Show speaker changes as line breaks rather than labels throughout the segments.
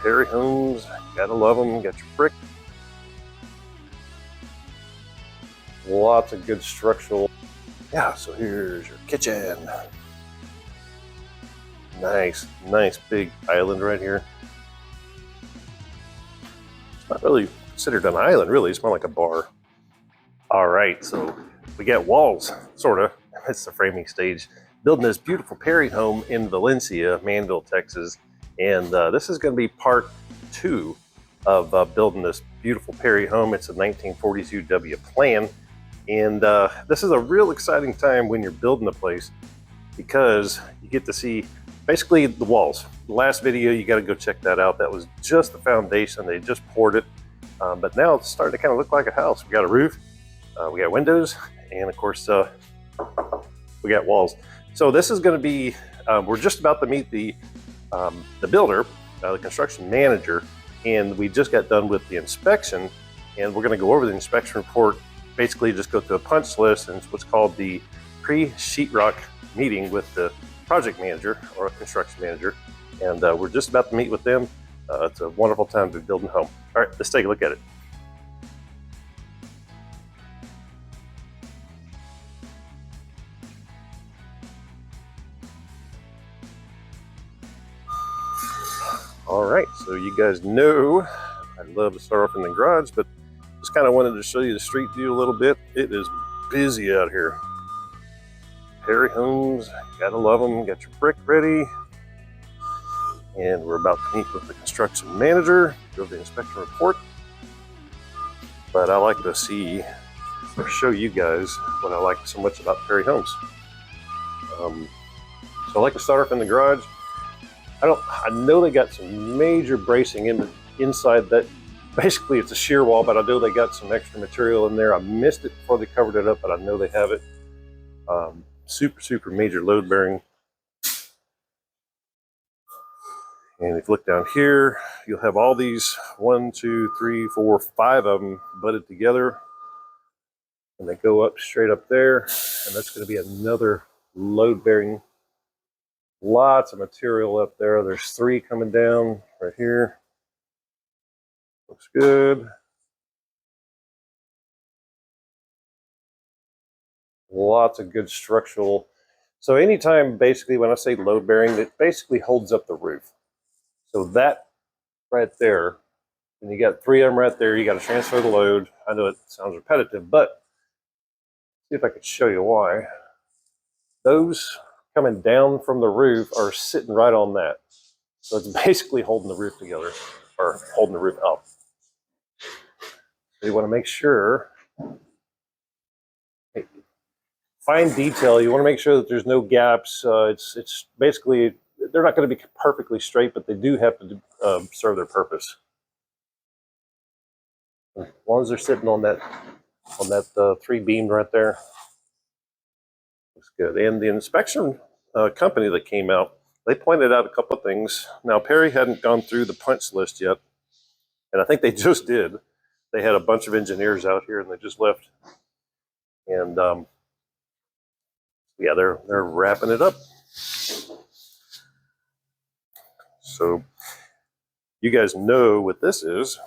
Perry homes, gotta love them. Got your brick. Lots of good structural. Yeah, so here's your kitchen. Nice big island right here. It's not really considered an island, really. It's more like a bar. All right, so we got walls, sort of. It's the framing stage. Building this beautiful Perry home in Valencia, Manville, Texas. And this is going to be part 2 of building this beautiful Perry home. It's a 1942 W plan. And this is a real exciting time when you're building the place because you get to see basically the walls. The last video, you got to go check that out. That was just the foundation. They just poured it. But now it's starting to kind of look like a house. We got a roof, we got windows, and of course, we got walls. So this is going to be, we're just about to meet the builder, the construction manager, and we just got done with the inspection, and we're going to go over the inspection report, basically just go through a punch list, and it's what's called the pre-sheetrock meeting with the project manager or a construction manager, and we're just about to meet with them. It's a wonderful time to be building a home. All right, let's take a look at it. All right, so you guys know I love to start off in the garage, but just kind of wanted to show you the street view a little bit. It is busy out here. Perry homes, gotta love them. Got your brick ready. And we're about to meet with the construction manager, go the inspection report. But I like to see or show you guys what I like so much about Perry homes. So I like to start off in the garage. I know they got some major bracing inside that. Basically, it's a shear wall, but I know they got some extra material in there. I missed it before they covered it up, but I know they have it. Super major load bearing. And if you look down here, you'll have all these 1, 2, 3, 4, 5 of them butted together. And they go up straight up there. And that's going to be another load bearing. Lots of material up there. There's 3 coming down right here. Looks good. Lots of good structural. So anytime, basically, when I say load bearing, it basically holds up the roof. So that right there, and you got 3 of them right there, you got to transfer the load. I know it sounds repetitive, but see if I could show you why. Those coming down from the roof are sitting right on that. So it's basically holding the roof together, or holding the roof up. So you want to make sure, fine detail, you want to make sure that there's no gaps. It's basically, they're not going to be perfectly straight, but they do have to serve their purpose. As long as they're sitting on that 3 beam right there, looks good. And the inspection company that came out, they pointed out a couple of things. Now, Perry hadn't gone through the punch list yet, and I think they just did. They had a bunch of engineers out here, and they just left. And yeah, they're wrapping it up. So you guys know what this is.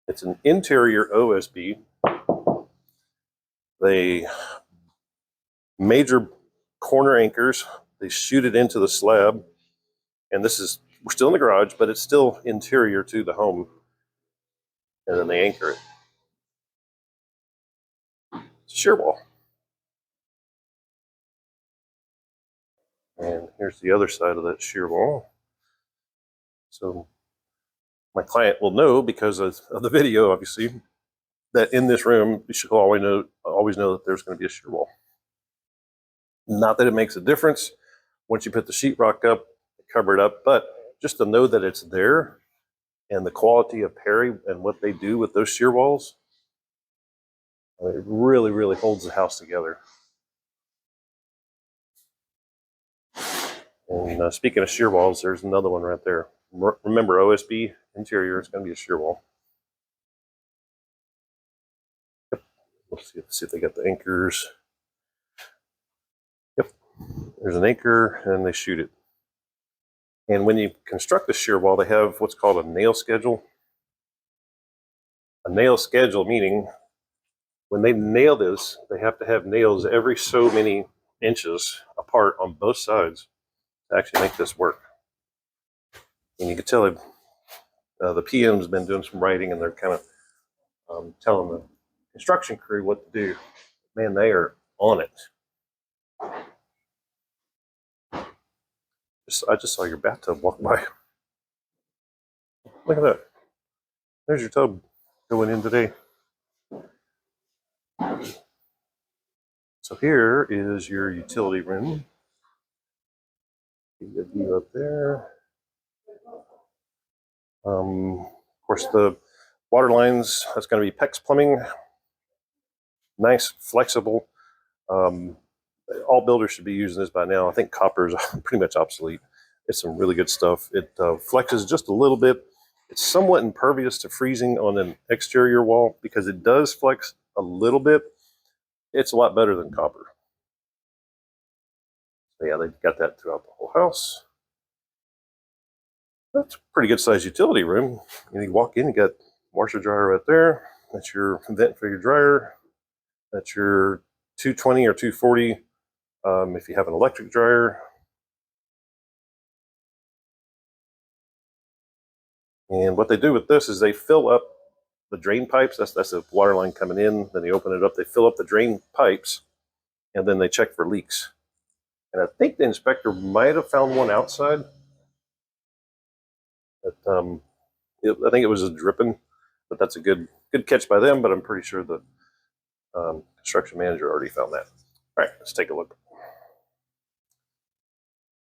It's an interior OSB. They major corner anchors. They shoot it into the slab. And we're still in the garage, but it's still interior to the home. And then they anchor it. It's a shear wall. And here's the other side of that shear wall. So my client will know, because of the video, obviously, that in this room, you should always know that there's going to be a shear wall. Not that it makes a difference once you put the sheetrock up, cover it up, but just to know that it's there, and the quality of Perry and what they do with those shear walls, it really holds the house together. And speaking of shear walls, there's another one right there. Remember, OSB interior is going to be a shear wall. Yep. Let's see if they got the anchors. Yep. There's an anchor, and they shoot it. And when you construct a shear wall, they have what's called a nail schedule. A nail schedule meaning when they nail this, they have to have nails every so many inches apart on both sides to actually make this work. And you can tell the PM's been doing some writing, and they're kind of telling the construction crew what to do. Man, they are on it. I just saw your bathtub walk by. Look at that. There's your tub going in today. So here is your utility room. Good view up there. Of course, the water lines, that's going to be PEX plumbing. Nice, flexible. All builders should be using this by now. I think copper is pretty much obsolete. It's some really good stuff. It flexes just a little bit. It's somewhat impervious to freezing on an exterior wall because it does flex a little bit. It's a lot better than copper. So yeah, they've got that throughout the whole house. That's a pretty good sized utility room. You walk in, you got washer dryer right there. That's your vent for your dryer. That's your 220 or 240 if you have an electric dryer. And what they do with this is they fill up the drain pipes. That's a water line coming in. Then they open it up. They fill up the drain pipes, and then they check for leaks. And I think the inspector might have found one outside. But I think it was a dripping, but that's a good catch by them. But I'm pretty sure the construction manager already found that. All right, let's take a look.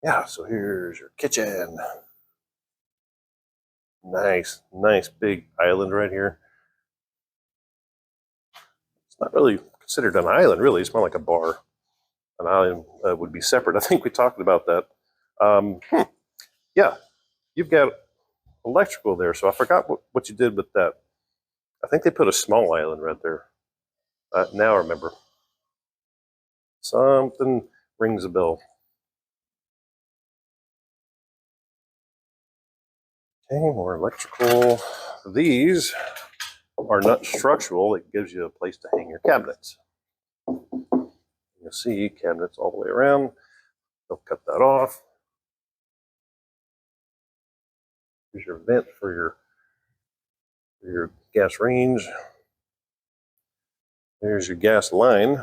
Yeah, so here's your kitchen. Nice big island right here. It's not really considered an island, really. It's more like a bar. An island would be separate. I think we talked about that. Yeah, you've got electrical there, so I forgot what you did with that. I think they put a small island right there. Now I remember. Something rings a bell. Okay, more electrical. These are not structural. It gives you a place to hang your cabinets. You'll see cabinets all the way around. They'll cut that off. Here's your vent for your gas range. There's your gas line,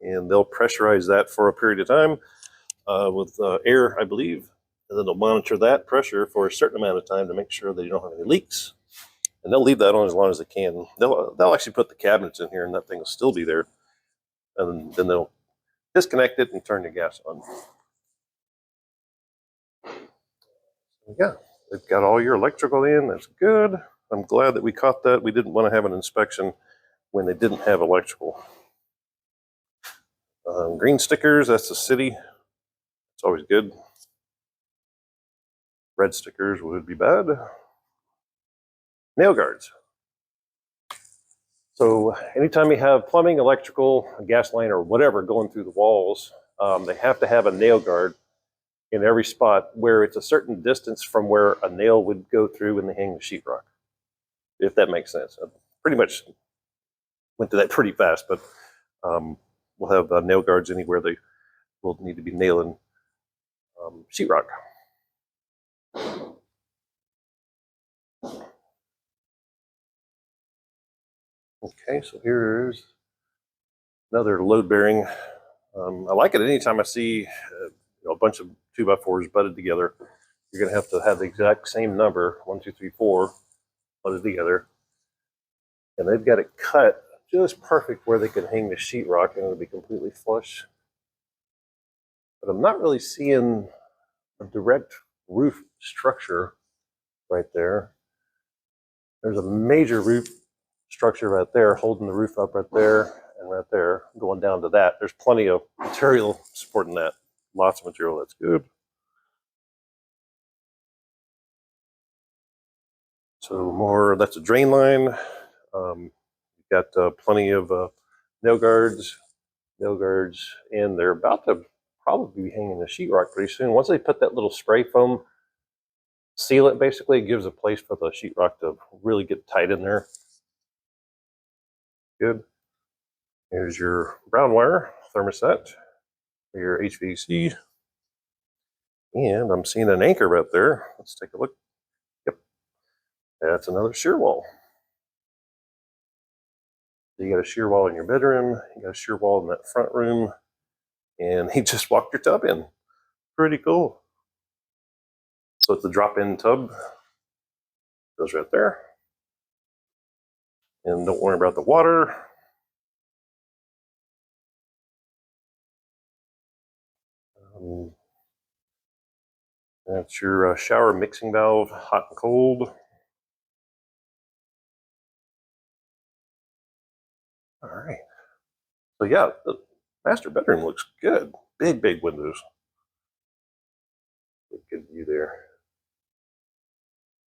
and they'll pressurize that for a period of time with air, I believe, and then they'll monitor that pressure for a certain amount of time to make sure that you don't have any leaks. And they'll leave that on as long as they can. They'll actually put the cabinets in here, and that thing will still be there. And then they'll disconnect it and turn the gas on. Yeah, they've got all your electrical in. That's good. I'm glad that we caught that. We didn't want to have an inspection when they didn't have electrical. Green stickers, that's the city. It's always good. Red stickers would be bad. Nail guards. So anytime you have plumbing, electrical, a gas line, or whatever going through the walls, they have to have a nail guard in every spot where it's a certain distance from where a nail would go through when they hang the sheetrock, if that makes sense. I pretty much went to that pretty fast, but we'll have nail guards anywhere they will need to be nailing sheetrock. Okay, so here's another load bearing. I like it anytime I see a bunch of 2x4s butted together. You're going to have the exact same number, 1, 2, 3, 4, butted together. And they've got it cut just perfect where they can hang the sheetrock and it'll be completely flush. But I'm not really seeing a direct roof structure right there. There's a major roof structure right there holding the roof up right there and right there going down to that. There's plenty of material supporting that. Lots of material. That's good. So more, that's a drain line. You've got plenty of nail guards, and they're about to probably be hanging the sheetrock pretty soon. Once they put that little spray foam sealant. Basically, it gives a place for the sheetrock to really get tight in there. Good. Here's your brown wire thermostat for your HVAC. And I'm seeing an anchor right there. Let's take a look. Yep, that's another shear wall. You got a shear wall in your bedroom, you got a shear wall in that front room, and he just walked your tub in. Pretty cool. So it's a drop-in tub. Goes right there. And don't worry about the water. That's your shower mixing valve, hot and cold. All right. So yeah, the master bedroom looks good. Big, big windows. Good view there.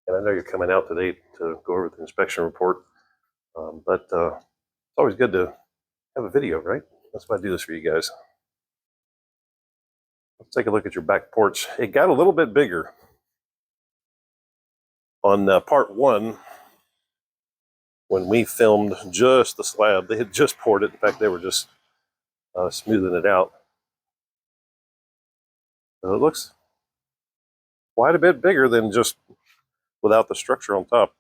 And I know you're coming out today to go over the inspection report, but it's always good to have a video, right? That's why I do this for you guys. Let's take a look at your back porch. It got a little bit bigger on part one when we filmed just the slab. They had just poured it. In fact, they were just smoothing it out. So it looks quite a bit bigger than just without the structure on top.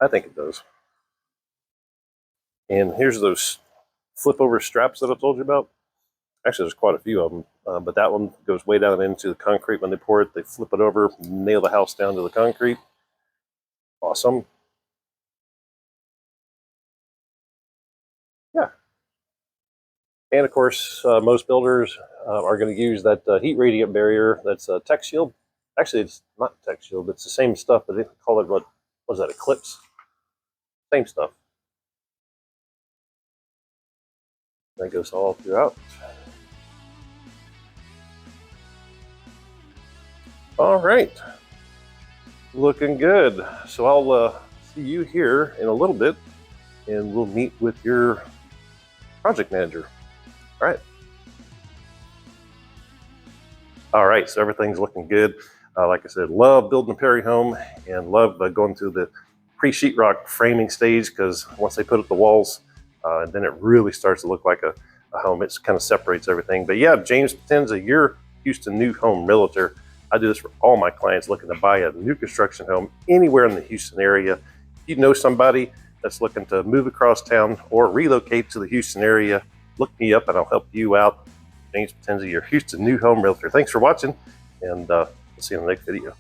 I think it does. And here's those flip over straps that I told you about. Actually, there's quite a few of them, but that one goes way down into the concrete. When they pour it, they flip it over, nail the house down to the concrete. Awesome. Yeah. And of course, most builders are going to use that heat radiant barrier. That's a Tech Shield. Actually, it's not Tech Shield. It's the same stuff, but they call it, what was that, Eclipse? Same stuff. That goes all throughout. All right, looking good. So I'll see you here in a little bit, and we'll meet with your project manager. All right. All right, so everything's looking good. Like I said, love building a Perry home and love going through the pre-sheetrock framing stage, because once they put up the walls, then it really starts to look like a home. It kind of separates everything. But yeah, James Potenza, your Houston new home realtor. I do this for all my clients looking to buy a new construction home anywhere in the Houston area. If you know somebody that's looking to move across town or relocate to the Houston area, look me up and I'll help you out. James Potenza, your Houston new home realtor. Thanks for watching, and we'll see you in the next video.